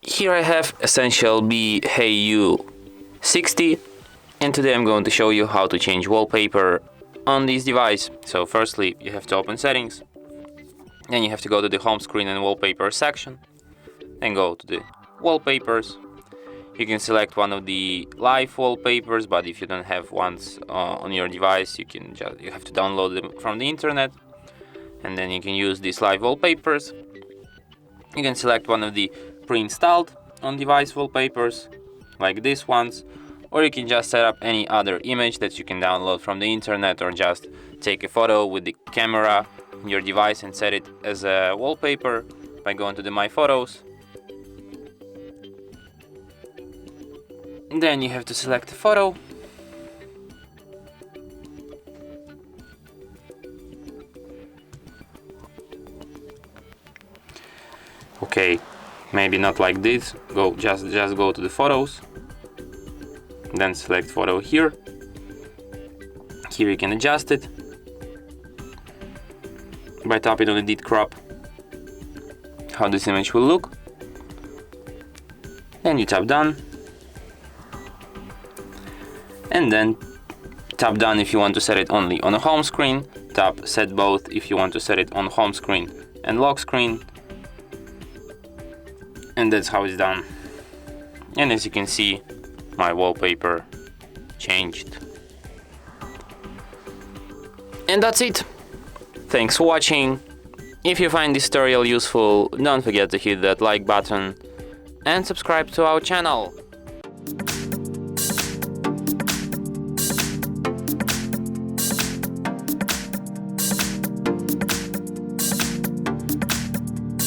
Here I have EssentielB HeYou 60, and today I'm going to show you how to change wallpaper on this device. So firstly, you have to open settings, then you have to go to the home screen and wallpaper section, then go to the wallpapers. You can select one of the live wallpapers, but if you don't have ones on your device, you have to download them from the internet, and then you can use these live wallpapers. You can select one of the pre-installed on device wallpapers like these ones, or you can just set up any other image that you can download from the internet, or just take a photo with the camera on your device and set it as a wallpaper by going to the My Photos. Then you have to select a photo. Okay, maybe not like this. Just go to the photos, then select photo here. Here you can adjust it by tapping on Edit Crop, how this image will look. Then you tap Done, and then tap Done if you want to set it only on a home screen. Tap Set Both if you want to set it on home screen and lock screen. And that's how it's done. And as you can see, my wallpaper changed. And that's it. Thanks for watching. If you find this tutorial useful, don't forget to hit that like button and subscribe to our channel.